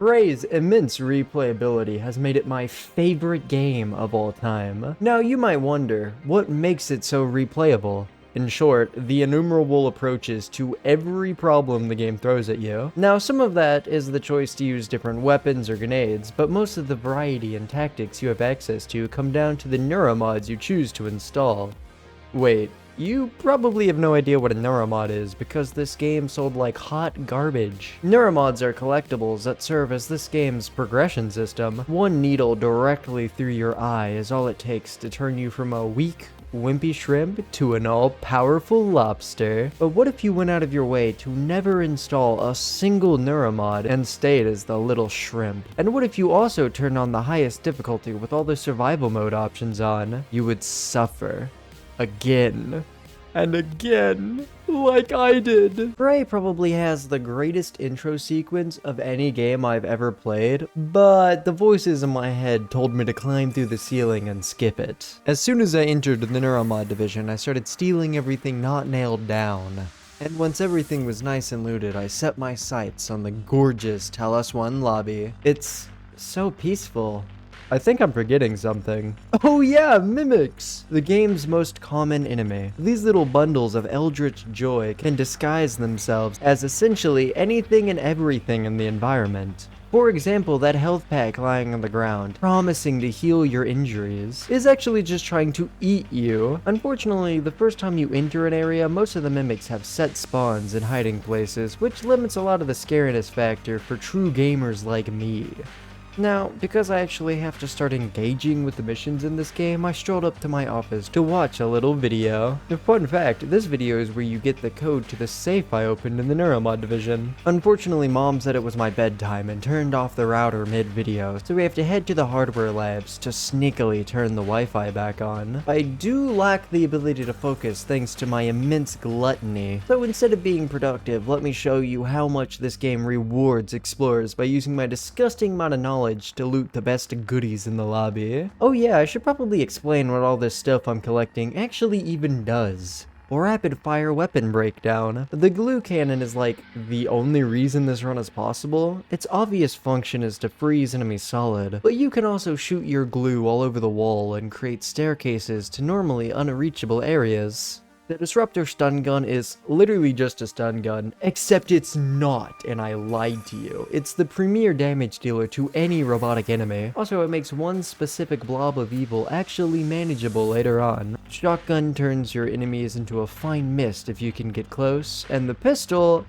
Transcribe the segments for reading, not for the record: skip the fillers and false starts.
Prey's immense replayability has made it my favorite game of all time. Now you might wonder, what makes it so replayable? In short, the innumerable approaches to every problem the game throws at you. Now, some of that is the choice to use different weapons or grenades, but most of the variety and tactics you have access to come down to the neuromods you choose to install. Wait, you probably have no idea what a neuromod is because this game sold like hot garbage. Neuromods are collectibles that serve as this game's progression system. One needle directly through your eye is all it takes to turn you from a weak, wimpy shrimp to an all-powerful lobster. But what if you went out of your way to never install a single neuromod and stayed as the little shrimp? And what if you also turned on the highest difficulty with all the survival mode options on? You would suffer. Again. And again. Like I did. Prey probably has the greatest intro sequence of any game I've ever played, but the voices in my head told me to climb through the ceiling and skip it. As soon as I entered the neuromod division, I started stealing everything not nailed down. And once everything was nice and looted, I set my sights on the gorgeous Talos One lobby. It's so peaceful. I think I'm forgetting something. Oh yeah, mimics! The game's most common enemy. These little bundles of eldritch joy can disguise themselves as essentially anything and everything in the environment. For example, that health pack lying on the ground, promising to heal your injuries, is actually just trying to eat you. Unfortunately, the first time you enter an area, most of the mimics have set spawns and hiding places, which limits a lot of the scariness factor for true gamers like me. Now, because I actually have to start engaging with the missions in this game, I strolled up to my office to watch a little video. A fun fact, this video is where you get the code to the safe I opened in the neuromod division. Unfortunately, Mom said it was my bedtime and turned off the router mid-video, so we have to head to the hardware labs to sneakily turn the Wi-Fi back on. I do lack the ability to focus thanks to my immense gluttony, so instead of being productive, let me show you how much this game rewards explorers by using my disgusting amount of knowledge to loot the best goodies in the lobby. Oh yeah, I should probably explain what all this stuff I'm collecting actually even does. Rapid fire weapon breakdown. The glue cannon is like the only reason this run is possible. Its obvious function is to freeze enemies solid, but you can also shoot your glue all over the wall and create staircases to normally unreachable areas. The Disruptor stun gun is literally just a stun gun, except it's not, and I lied to you. It's the premier damage dealer to any robotic enemy. Also, it makes one specific blob of evil actually manageable later on. Shotgun turns your enemies into a fine mist if you can get close, and the pistol,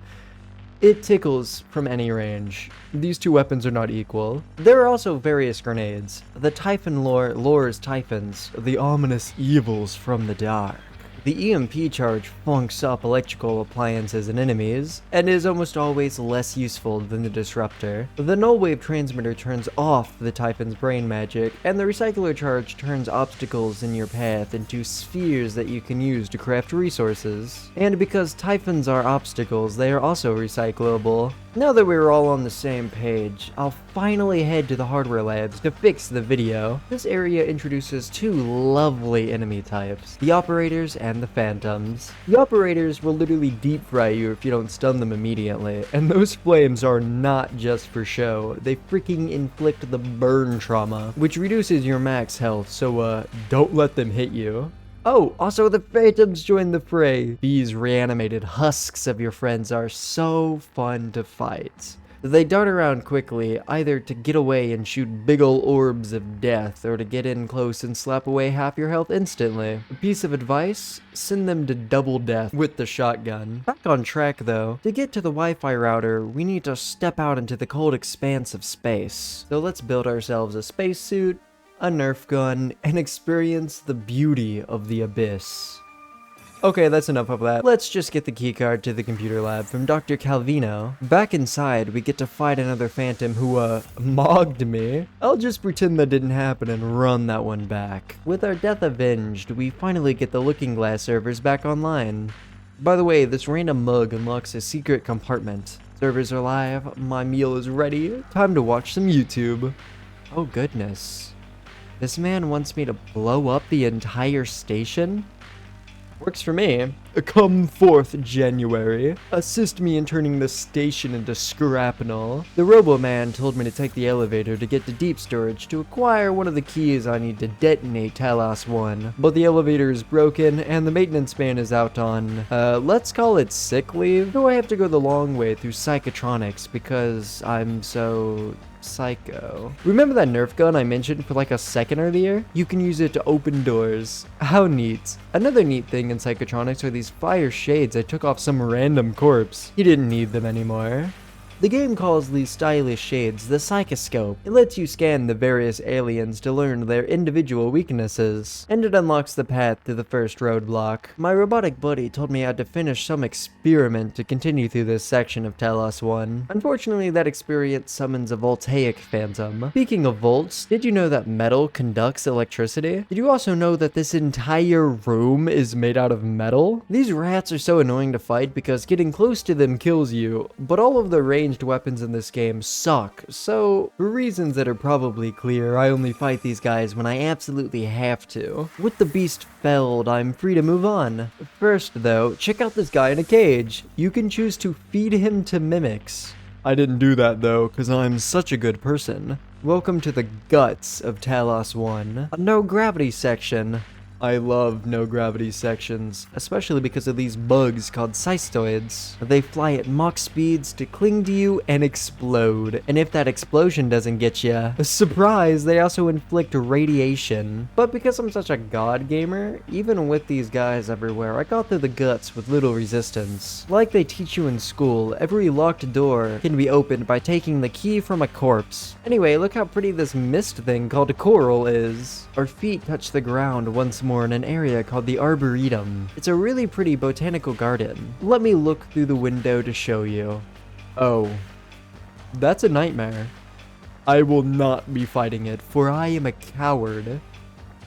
it tickles from any range. These two weapons are not equal. There are also various grenades. The Typhon lore lures Typhons, the ominous evils from the dark. The EMP charge funks up electrical appliances and enemies, and is almost always less useful than the Disruptor. The null wave transmitter turns off the Typhon's brain magic, and the recycler charge turns obstacles in your path into spheres that you can use to craft resources. And because Typhons are obstacles, they are also recyclable. Now that we're all on the same page, I'll finally head to the hardware labs to fix the video. This area introduces two lovely enemy types, the Operators and the Phantoms. The Operators will literally deep fry you if you don't stun them immediately, and those flames are not just for show. They freaking inflict the burn trauma, which reduces your max health, so don't let them hit you. Oh, also the Phantoms join the fray. These reanimated husks of your friends are so fun to fight. They dart around quickly, either to get away and shoot big ol' orbs of death, or to get in close and slap away half your health instantly. A piece of advice? Send them to double death with the shotgun. Back on track though. To get to the Wi-Fi router, we need to step out into the cold expanse of space. So let's build ourselves a spacesuit, a Nerf gun, and experience the beauty of the abyss. Okay, that's enough of that. Let's just get the keycard to the computer lab from Dr. Calvino. Back inside, we get to fight another Phantom who, mogged me. I'll just pretend that didn't happen and run that one back. With our death avenged, we finally get the Looking Glass servers back online. By the way, this random mug unlocks a secret compartment. Servers are live, my meal is ready, time to watch some YouTube. Oh goodness. This man wants me to blow up the entire station? Works for me. Come forth, January. Assist me in turning the station into scrapnel. The Robo-Man told me to take the elevator to get to deep storage to acquire one of the keys I need to detonate Talos One. But the elevator is broken and the maintenance man is out on, let's call it sick leave. So I have to go the long way through psychotronics because I'm so psycho. Remember that Nerf gun I mentioned for like a second earlier? You can use it to open doors. How neat. Another neat thing in psychotronics are these fire shades I took off some random corpse. He didn't need them anymore. The game calls these stylish shades the Psychoscope. It lets you scan the various aliens to learn their individual weaknesses, and it unlocks the path to the first roadblock. My robotic buddy told me I had to finish some experiment to continue through this section of Talos One. Unfortunately, that experience summons a voltaic phantom. Speaking of volts, did you know that metal conducts electricity? Did you also know that this entire room is made out of metal? These rats are so annoying to fight because getting close to them kills you, but all of the ranged weapons in this game suck, so for reasons that are probably clear, I only fight these guys when I absolutely have to. With the beast felled, I'm free to move on. First though, check out this guy in a cage. You can choose to feed him to mimics. I didn't do that though, cause I'm such a good person. Welcome to the guts of Talos One, a no gravity section. I love no-gravity sections, especially because of these bugs called cystoids. They fly at Mach speeds to cling to you and explode. And if that explosion doesn't get you, surprise, they also inflict radiation. But because I'm such a god gamer, even with these guys everywhere, I got through the guts with little resistance. Like they teach you in school, every locked door can be opened by taking the key from a corpse. Anyway, look how pretty this mist thing called a coral is. Our feet touch the ground once more in an area called the Arboretum. It's a really pretty botanical garden. Let me look through the window to show you. Oh, that's a nightmare. I will not be fighting it, for I am a coward.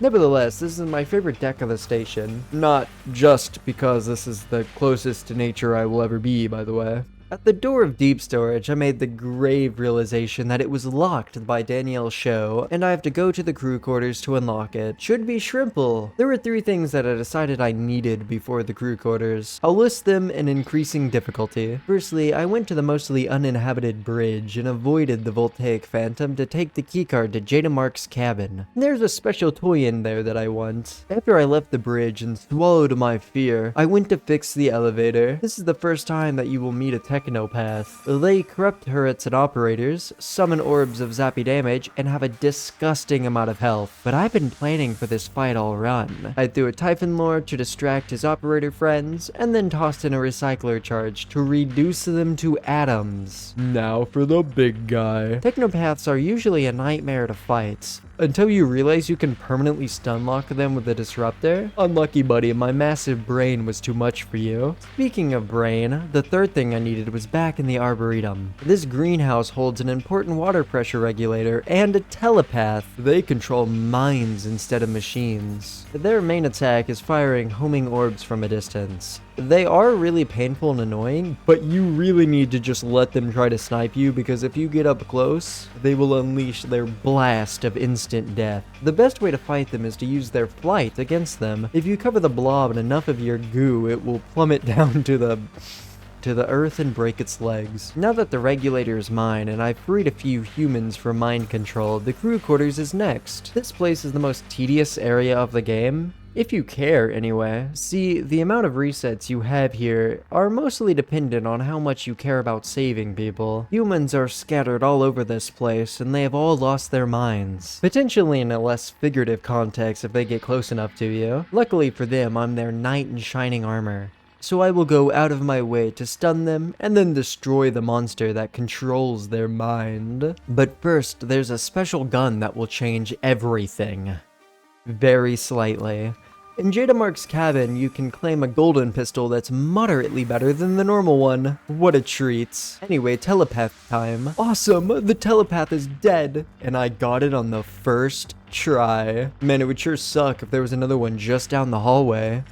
Nevertheless, this is my favorite deck of the station. Not just because this is the closest to nature I will ever be, by the way. At the door of deep storage, I made the grave realization that it was locked by Danielle's show, and I have to go to the crew quarters to unlock it. Should be Shrimple. There were 3 things that I decided I needed before the crew quarters. I'll list them in increasing difficulty. Firstly, I went to the mostly uninhabited bridge and avoided the voltaic phantom to take the keycard to Jada Mark's cabin. There's a special toy in there that I want. After I left the bridge and swallowed my fear, I went to fix the elevator. This is the first time that you will meet a technopath. They corrupt turrets and operators, summon orbs of zappy damage, and have a disgusting amount of health. But I've been planning for this fight all run. I threw a Typhon Lord to distract his operator friends, and then tossed in a recycler charge to reduce them to atoms. Now for the big guy. Technopaths are usually a nightmare to fight, until you realize you can permanently stunlock them with a disruptor. Unlucky buddy, my massive brain was too much for you. Speaking of brain, the third thing I needed was back in the Arboretum. This greenhouse holds an important water pressure regulator and a telepath. They control minds instead of machines. Their main attack is firing homing orbs from a distance. They are really painful and annoying, but you really need to just let them try to snipe you, because if you get up close, they will unleash their blast of instant death. The best way to fight them is to use their flight against them. If you cover the blob in enough of your goo, it will plummet down to the earth and break its legs. Now that the regulator is mine and I've freed a few humans from mind control, the crew quarters is next. This place is the most tedious area of the game. If you care, anyway. See, the amount of resets you have here are mostly dependent on how much you care about saving people. Humans are scattered all over this place, and they have all lost their minds. Potentially in a less figurative context if they get close enough to you. Luckily for them, I'm their knight in shining armor. So I will go out of my way to stun them and then destroy the monster that controls their mind. But first, there's a special gun that will change everything. Very slightly. In Jada Mark's cabin, you can claim a golden pistol that's moderately better than the normal one. What a treat. Anyway, telepath time. Awesome, the telepath is dead. And I got it on the first try. Man, it would sure suck if there was another one just down the hallway.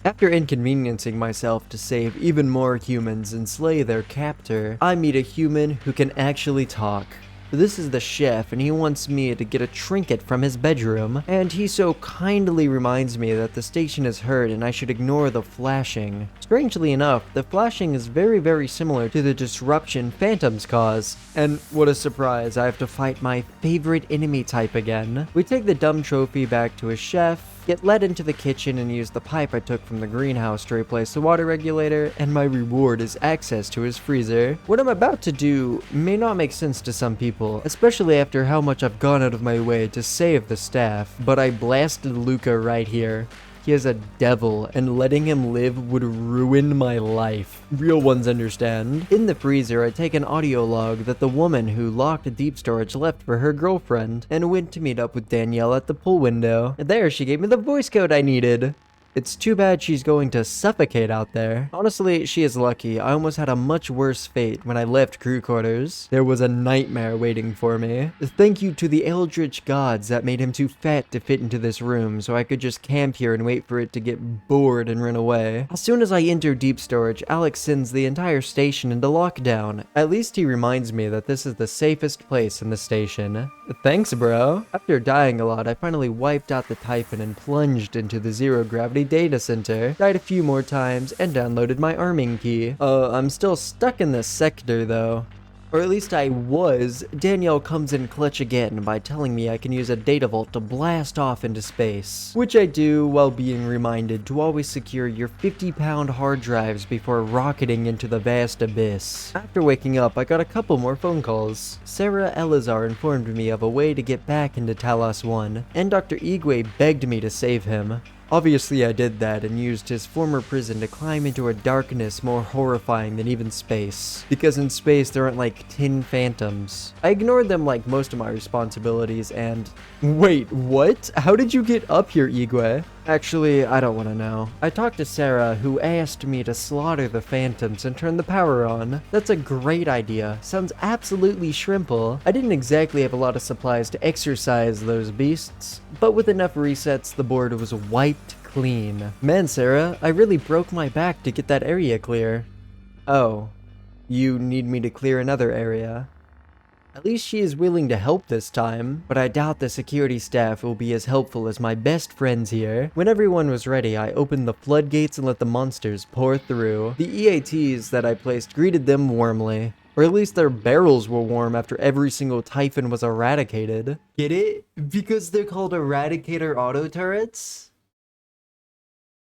After inconveniencing myself to save even more humans and slay their captor, I meet a human who can actually talk. This is the chef, and he wants me to get a trinket from his bedroom, and he so kindly reminds me that the station is hurt and I should ignore the flashing. Strangely enough, the flashing is very similar to the disruption phantoms cause, and what a surprise, I have to fight my favorite enemy type again. We take the dumb trophy back to his chef, get led into the kitchen and use the pipe I took from the greenhouse to replace the water regulator, and my reward is access to his freezer. What I'm about to do may not make sense to some people, especially after how much I've gone out of my way to save the staff, but I blasted Luca right here. He is a devil, and letting him live would ruin my life. Real ones understand. In the freezer, I take an audio log that the woman who locked deep storage left for her girlfriend, and went to meet up with Danielle at the pool window. And there, she gave me the voice code I needed. It's too bad she's going to suffocate out there. Honestly, she is lucky. I almost had a much worse fate when I left crew quarters. There was a nightmare waiting for me. Thank you to the eldritch gods that made him too fat to fit into this room, so I could just camp here and wait for it to get bored and run away. As soon as I enter deep storage, Alex sends the entire station into lockdown. At least he reminds me that this is the safest place in the station. Thanks, bro. After dying a lot, I finally wiped out the Typhon and plunged into the zero-gravity data center, died a few more times, and downloaded my arming key. I'm still stuck in this sector though. Or at least I was. Danielle comes in clutch again by telling me I can use a data vault to blast off into space. Which I do while being reminded to always secure your 50-pound hard drives before rocketing into the vast abyss. After waking up, I got a couple more phone calls. Sarah Elazar informed me of a way to get back into Talos One, and Dr. Igwe begged me to save him. Obviously I did that and used his former prison to climb into a darkness more horrifying than even space. Because in space there aren't like 10 phantoms. I ignored them like most of my responsibilities and... Wait, what? How did you get up here, Igwe? Actually, I don't want to know. I talked to Sarah, who asked me to slaughter the phantoms and turn the power on. That's a great idea. Sounds absolutely shrimple. I didn't exactly have a lot of supplies to exercise those beasts, but with enough resets, the board was wiped clean. Man, Sarah, I really broke my back to get that area clear. Oh, you need me to clear another area? At least she is willing to help this time, but I doubt the security staff will be as helpful as my best friends here. When everyone was ready, I opened the floodgates and let the monsters pour through. The EATs that I placed greeted them warmly. Or at least their barrels were warm after every single Typhon was eradicated. Get it? Because they're called Eradicator auto turrets?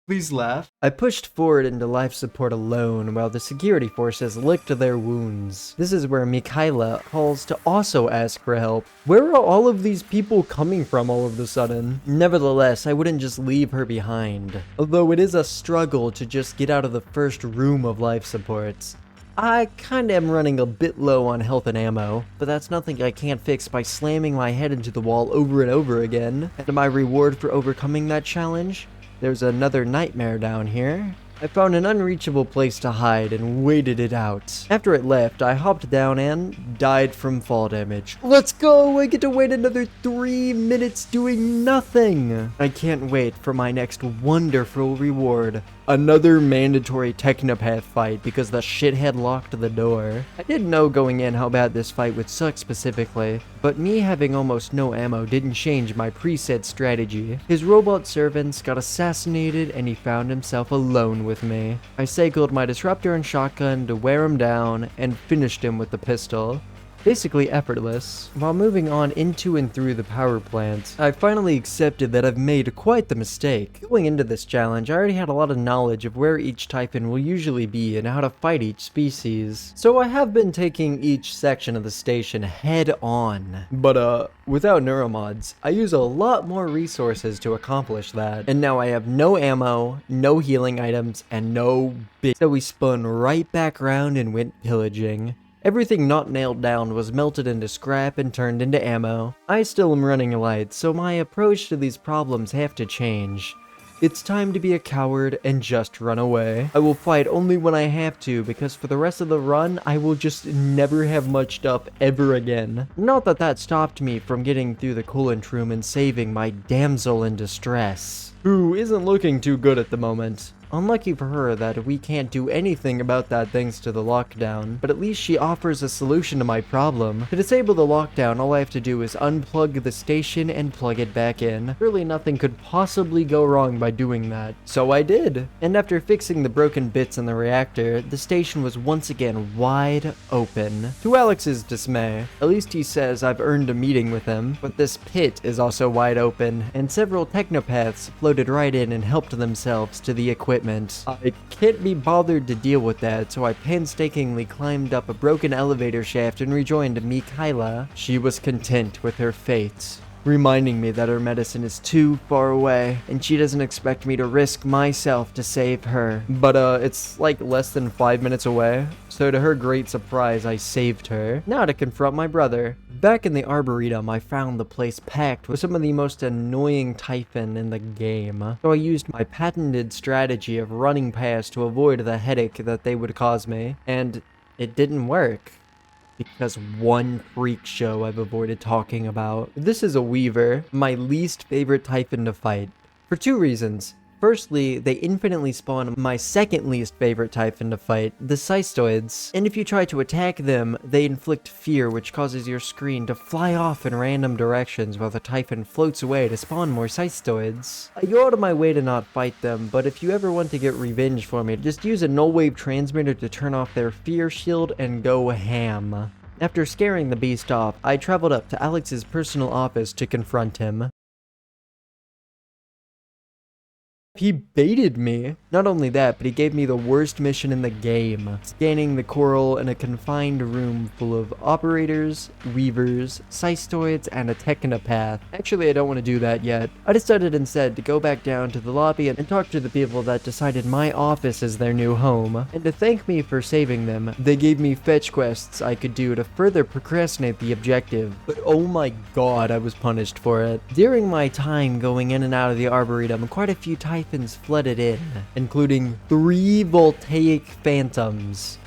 Please laugh. I pushed forward into life support alone while the security forces licked their wounds. This is where Mikhaila calls to also ask for help. Where are all of these people coming from all of a sudden? Nevertheless, I wouldn't just leave her behind. Although it is a struggle to just get out of the first room of life supports. I kinda am running a bit low on health and ammo, but that's nothing I can't fix by slamming my head into the wall over and over again. And my reward for overcoming that challenge? There's another nightmare down here. I found an unreachable place to hide and waited it out. After it left, I hopped down and died from fall damage. Let's go! I get to wait another 3 minutes doing nothing! I can't wait for my next wonderful reward. Another mandatory Technopath fight because the shithead locked the door. I didn't know going in how bad this fight would suck specifically, but me having almost no ammo didn't change my preset strategy. His robot servants got assassinated and he found himself alone with me. I cycled my disruptor and shotgun to wear him down and finished him with the pistol. Basically effortless. While moving on into and through the power plant, I finally accepted that I've made quite the mistake. Going into this challenge, I already had a lot of knowledge of where each Typhon will usually be and how to fight each species. So I have been taking each section of the station head on. But without neuromods, I use a lot more resources to accomplish that. And now I have no ammo, no healing items, and no bit. So we spun right back around and went pillaging. Everything not nailed down was melted into scrap and turned into ammo. I still am running light, so my approach to these problems have to change. It's time to be a coward and just run away. I will fight only when I have to, because for the rest of the run, I will just never have much stuff ever again. Not that that stopped me from getting through the coolant room and saving my damsel in distress, who isn't looking too good at the moment. Unlucky for her that we can't do anything about that thanks to the lockdown, but at least she offers a solution to my problem. To disable the lockdown, all I have to do is unplug the station and plug it back in. Surely nothing could possibly go wrong by doing that. So I did. And after fixing the broken bits in the reactor, the station was once again wide open. To Alex's dismay, at least he says I've earned a meeting with him, but this pit is also wide open, and several technopaths floated right in and helped themselves to the equipment. I can't be bothered to deal with that, so I painstakingly climbed up a broken elevator shaft and rejoined Mikhaila. She was content with her fate, reminding me that her medicine is too far away, and she doesn't expect me to risk myself to save her. But it's like less than 5 minutes away, so to her great surprise, I saved her. Now to confront my brother. Back in the Arboretum, I found the place packed with some of the most annoying Typhon in the game, so I used my patented strategy of running past to avoid the headache that they would cause me, and it didn't work. Because one freak show I've avoided talking about. This is a Weaver, my least favorite Typhon to fight, for 2 reasons. Firstly, they infinitely spawn my second least favorite Typhon to fight, the Cystoids. And if you try to attack them, they inflict fear, which causes your screen to fly off in random directions while the Typhon floats away to spawn more Cystoids. I go out of my way to not fight them, but if you ever want to get revenge for me, just use a null-wave transmitter to turn off their fear shield and go ham. After scaring the beast off, I traveled up to Alex's personal office to confront him. He baited me. Not only that, but he gave me the worst mission in the game. Scanning the coral in a confined room full of operators, weavers, cystoids, and a technopath. Actually, I don't want to do that yet. I decided instead to go back down to the lobby and talk to the people that decided my office is their new home. And to thank me for saving them, they gave me fetch quests I could do to further procrastinate the objective. But oh my god, I was punished for it. During my time going in and out of the Arboretum, quite a few Typhons flooded in, including 3 voltaic phantoms.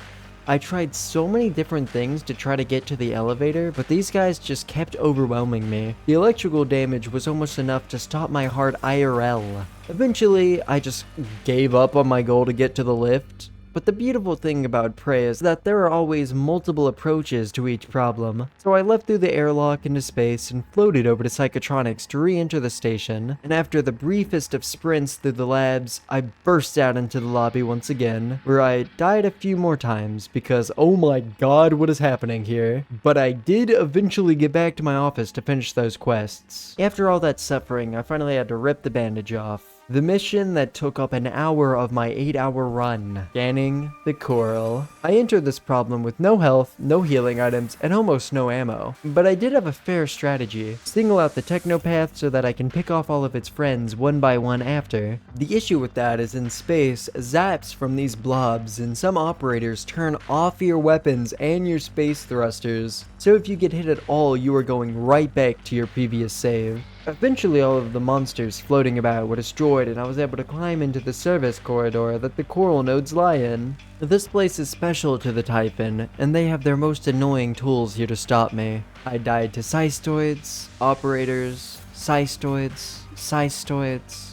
I tried so many different things to try to get to the elevator, but these guys just kept overwhelming me. The electrical damage was almost enough to stop my heart IRL. Eventually, I just gave up on my goal to get to the lift. But the beautiful thing about Prey is that there are always multiple approaches to each problem. So I left through the airlock into space and floated over to Psychotronics to re-enter the station, and after the briefest of sprints through the labs, I burst out into the lobby once again, where I died a few more times because oh my god, what is happening here? But I did eventually get back to my office to finish those quests. After all that suffering, I finally had to rip the bandage off. The mission that took up an hour of my 8-hour run, scanning the coral. I entered this problem with no health, no healing items, and almost no ammo. But I did have a fair strategy. Single out the technopath so that I can pick off all of its friends one by one after. The issue with that is in space, zaps from these blobs and some operators turn off your weapons and your space thrusters. So if you get hit at all, you are going right back to your previous save. Eventually all of the monsters floating about were destroyed and I was able to climb into the service corridor that the coral nodes lie in. This place is special to the Typhon, and they have their most annoying tools here to stop me. I died to cystoids, operators, cystoids, cystoids,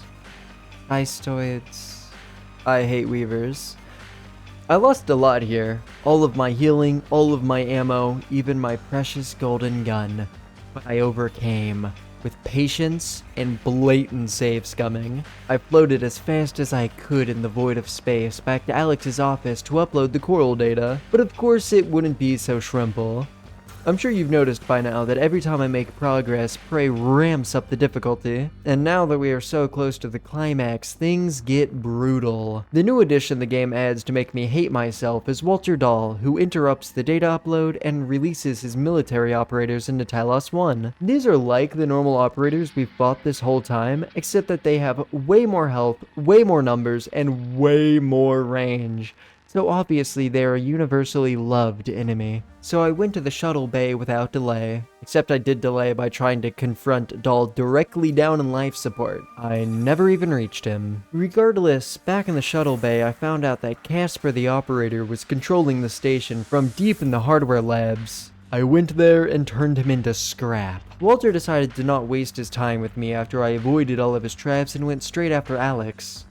cystoids. I hate weavers. I lost a lot here. All of my healing, all of my ammo, even my precious golden gun. But I overcame. With patience and blatant save scumming. I floated as fast as I could in the void of space back to Alex's office to upload the coral data, but of course it wouldn't be so shrimple. I'm sure you've noticed by now that every time I make progress, Prey ramps up the difficulty. And now that we are so close to the climax, things get brutal. The new addition the game adds to make me hate myself is Walter Dahl, who interrupts the data upload and releases his military operators into Talos One. These are like the normal operators we've fought this whole time, except that they have way more health, way more numbers, and way more range. So obviously they're a universally loved enemy. So I went to the shuttle bay without delay, except I did delay by trying to confront Dahl directly down in life support. I never even reached him. Regardless, back in the shuttle bay I found out that Casper the operator was controlling the station from deep in the hardware labs. I went there and turned him into scrap. Walter decided to not waste his time with me after I avoided all of his traps and went straight after Alex.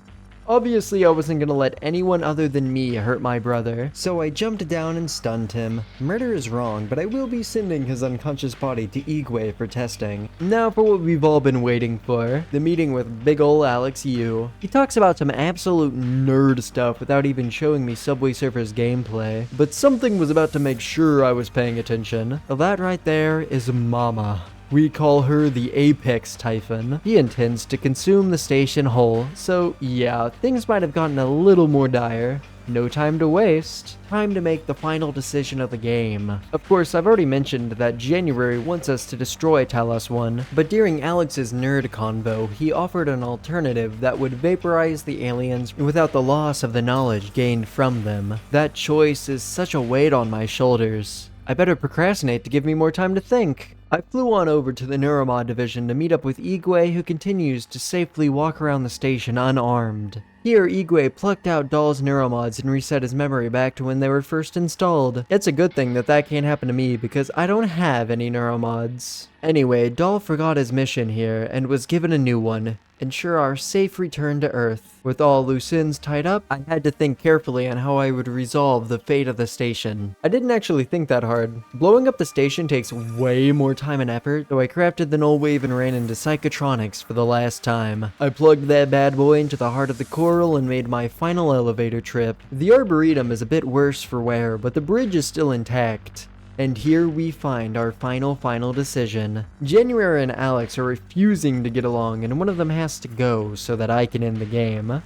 Obviously, I wasn't gonna let anyone other than me hurt my brother, so I jumped down and stunned him. Murder is wrong, but I will be sending his unconscious body to Igwe for testing. Now for what we've all been waiting for, the meeting with big ol' Alex Yu. He talks about some absolute nerd stuff without even showing me Subway Surfers gameplay, but something was about to make sure I was paying attention. That right there is Mama. We call her the Apex Typhon. He intends to consume the station whole, so yeah, things might have gotten a little more dire. No time to waste. Time to make the final decision of the game. Of course, I've already mentioned that January wants us to destroy Talos One, but during Alex's nerd convo, he offered an alternative that would vaporize the aliens without the loss of the knowledge gained from them. That choice is such a weight on my shoulders. I better procrastinate to give me more time to think. I flew on over to the neuromod division to meet up with Igwe, who continues to safely walk around the station unarmed. Here, Igwe plucked out Doll's neuromods and reset his memory back to when they were first installed. It's a good thing that that can't happen to me because I don't have any neuromods. Anyway, Doll forgot his mission here and was given a new one. Ensure our safe return to Earth. With all loose ends tied up, I had to think carefully on how I would resolve the fate of the station. I didn't actually think that hard. Blowing up the station takes way more time and effort, so I crafted the null wave and ran into psychotronics for the last time. I plugged that bad boy into the heart of the coral and made my final elevator trip. The Arboretum is a bit worse for wear, but the bridge is still intact. And here we find our final decision. January and Alex are refusing to get along, and one of them has to go so that I can end the game.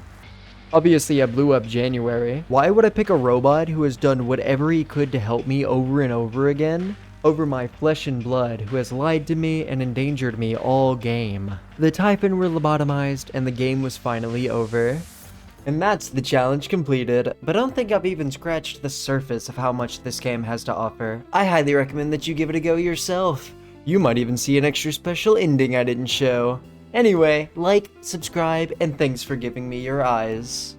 Obviously, I blew up January. Why would I pick a robot who has done whatever he could to help me over and over again? Over my flesh and blood, who has lied to me and endangered me all game. The Typhon were lobotomized, and the game was finally over. And that's the challenge completed, but I don't think I've even scratched the surface of how much this game has to offer. I highly recommend that you give it a go yourself. You might even see an extra special ending I didn't show. Anyway, like, subscribe, and thanks for giving me your eyes.